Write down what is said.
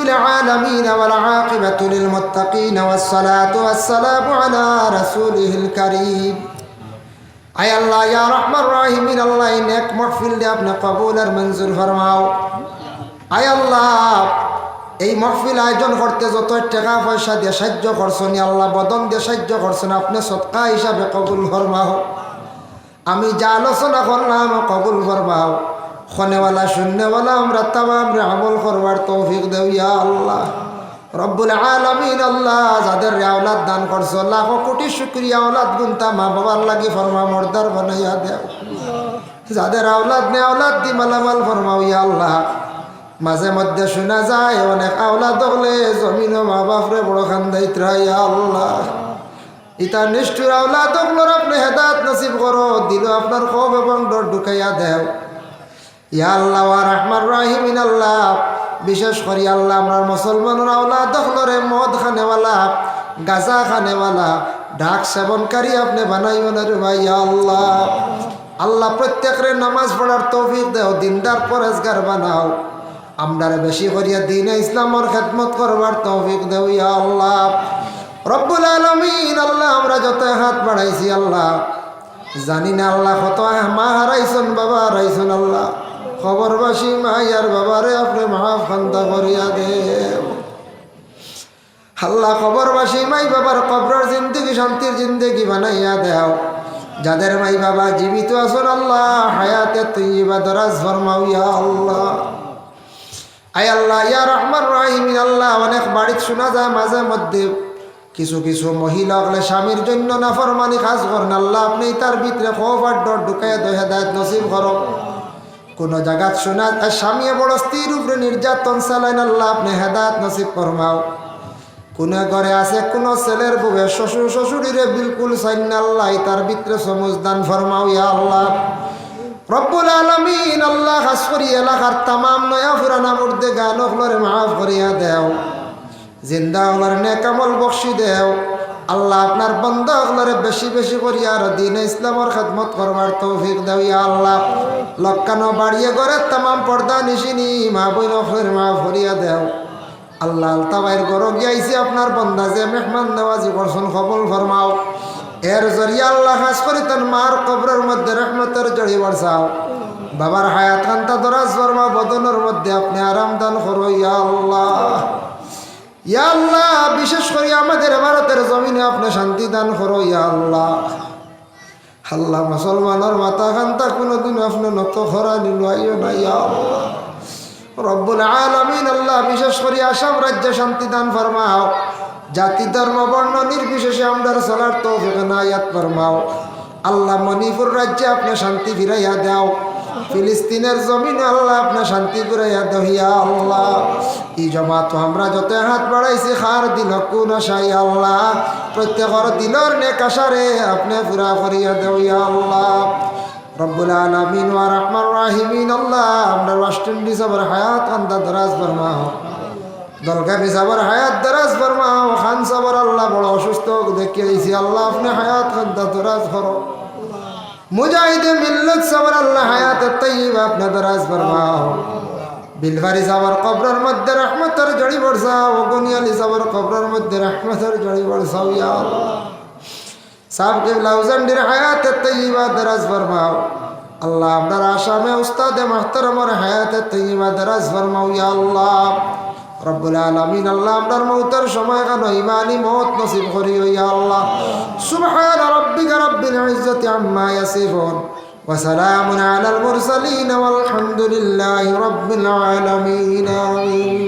العالمين والعاقبة للمتقين والصلاة والسلام على رسوله الكريم আয় আল্লাহ ইয়া রহমান রাহিমিন আল্লাহ এই নেক মাহফিল দিয়ে আপনি কবুল আর মঞ্জুর ফরমাও। আয় আল্লাহ এই মাহফিল আয়োজন করতে যত টাকা পয়সা দিয়ে সাহায্য করছেন আল্লাহ, বদন দিয়ে সাহায্য করছেন, আপনি সদকা হিসাবে কবুল ফরমাও। আমি যা আলোচনা করলাম কবুল ফরমাও। খনেওয়ালা শূন্যওয়ালা আমরা তামামরে আমল করবার তৌফিক দেও ইয়া আল্লাহ রব্বুল আলামিন। আল্লাহ যাদের আওলাদ দান করছো লাখো কোটি শুকরিয়া, আওলাদ গুনতা মা বাবার লাগি ফরমা মর্দার বানাইয়া দেও। যাদের আওলাদ নে আওলাদ দি মালামাল ফরমাও ইয়া আল্লাহ। মাঝে মধ্যে শোনা যায় অনেক আওলাদ হলে জমিন মা বাপরে বড় খান্দাইতরা ইয়া আল্লাহ। ইতা নিষ্ঠুর আওলাদ হলোর আপনি হেদায়েত নসিব করো, দিল আপনার খৌফ এবং ডর ঢুকাইয়া দেও ইয়া আল্লাহ ওয়া রহমান রাহিমিন। আল্লাহ বিশেষ করি আল্লাহ আমরা মুসলমানের আওলাদ হলরে মদ খানেওয়ালা, গাঁজা খানেওয়ালা, ডাক সেবনকারী আপনি বানাইও না রে ভাই আল্লাহ। আল্লাহ প্রত্যেকের নামাজ পড়ার তৌফিক দেও, দিনদার পরেজগার বানাও। আমরা বেশি করিয়া দিনে ইসলামের খেদমত করবার তৌফিক দেও ইয়া আল্লাহ রব্বুল আলামিন। আল্লাহ আমরা যত হাত বাড়াইছি আল্লাহ জানি না আল্লাহ কত মা হারাইছেন, বাবা হারাইছেন আল্লাহ। খবরবাসী মাইয়ার বাবারে আপনি মাফ খান্তা করিয়া দেও আল্লাহ। খবরবাসী মাই বাবার কবরের জিন্দগি শান্তির জিন্দগি বানাইয়া দেও। যাদের মাই বাবা জীবিত আছেন আল্লাহ হায়াতে তৈয়বা দরাজ ফরমাও ইয়া আল্লাহ। আয় আল্লাহ ইয়া রহমান রাহিমিন। আল্লাহ অনেক বাড়িতে শোনা যায় মাঝে মধ্যে কিছু কিছু মহিলা হলে স্বামীর জন্য নাফরমানি কাজ করেন আল্লাহ, আপনি তার ভিতরে খৌফ আর ডর ঢুকাইয়া দই হেদায়েত নসিব করো। কোন জায়গা শোনা স্বামী বড় স্ত্রীর উপরে নির্যাতন চালাইন আল্লাহ, আপনি হেদায়েত নসিব ফরমাও। কোন ঘরে আছে কোন ছেলের বউয়ে শ্বশুর শ্বশুরিরে বিলকুল চাইন আল্লাহ, তার ভিতরে সমুজদান ফরমাও ইয়া আল্লাহ রব্বুল আলামিন। আল্লাহ খাস করি এলাকার তামাম নয়া পুরানা মুর্দে গান হলরে মাফ করিয়া দেও, জিন্দা হলর নেকামল বখশি দেও আল্লাহ। আপনার বন্দা হলরে বেশি বেশি করিয়া আর দিনে ইসলামের খেদমত করবার তৌফিক দেও ইয়া আল্লাহ। লক্কানো বাড়িয়ে করে তামাম পর্দা নিশিনি মা বইন হলরে মাফ করিয়া দেও আল্লাহ। আলতাবাইর গর গিয়াইছে আপনার বন্দা যে মেহমান নেওয়াজি করছেন কবুল ফরমাও। এর জরিয়া আল্লাহ খাস করি তার মার কবরের মধ্যে রহমতের জড়ি বর্ষাও। বাবার হায়াত কান্তা দরাজ ফরমা, বদনের মধ্যে আপনি আরাম দান করো ইয়া আল্লাহ। ইয়া আল্লাহ বিশেষ করে আমাদের ভারতের জমিনে আপনি শান্তি দান করো ইয়া আল্লাহ। আল্লাহ মুসলমানের মাথা কান্তা কোনোদিন আপনি নত খরা নিলুয়াইও না ইয়া আল্লাহ রব্বুল আলামিন। আল্লাহ বিশেষ করে আসাম রাজ্যে শান্তি দান ফরমাও। জাতি ধর্ম বর্ণ নির্বিশেষে আমরা চলার তৌফিক নায়াত ফরমাও আল্লাহ। মণিপুর রাজ্যে আপনি শান্তি ফিরাইয়া দাও, ফিলিস্তিনের জমিনে আল্লাহ আপনি শান্তি ফিরাইয়া দাও ইয়া আল্লাহ। এই জমাত আমরা যত হাত বাড়াইছি খার দিল কোন আশাই আল্লাহ, প্রত্যেকের দিলর নেক আশারে আপনি পুরা করিয়া দাও ইয়া আল্লাহ রব্বুল আলামিন ওয়া রহমান রাহিমিন। আল্লাহ আমরা ওয়েস্ট ইন্ডিজ আবার হায়াত কান্দা দরাজ ফরমাও, দলকাবি সাবর হায়াত দরাজ ফরমাও। খান সাবর আল্লাহ বড় অসুস্থ দেখে দিয়েছি আল্লাহ আপনি হায়াত কান্দা দরাজ করো। মুজাহিদে মিল্লত সাবর আল্লাহ হায়াত তাইয়্যিবা আপনি দরাজ ফরমাও। বিলবারি সাবর কবরের মধ্যে রহমতের জড়ি বর্ষাও, গনিয়ালি সাবর কবরের মধ্যে রহমতের জড়ি বর্ষাও ইয়া আল্লাহ। সাহেব কিবলা হুজুরের হায়াত তাইয়্যিবা দরাজ ফরমাও আল্লাহ। আপনার আসামে উস্তাদে মুহতারামের হায়াত তাইয়্যিবা দরাজ ফরমাও ইয়া আল্লাহ রব্বুল আলামিন। আল্লাহ আপনার মওতের সময় কেন ইমানি মওত নসিব করিও ইয়া আল্লাহ। সুবহান রাব্বিকা রাব্বিল ইজ্জাতি আম্মা ইয়াসিফুন ওয়া সালামুন আলাল মুরসালিন ওয়াল হামদুলিল্লাহি রাব্বিল আলামিন। আমিন।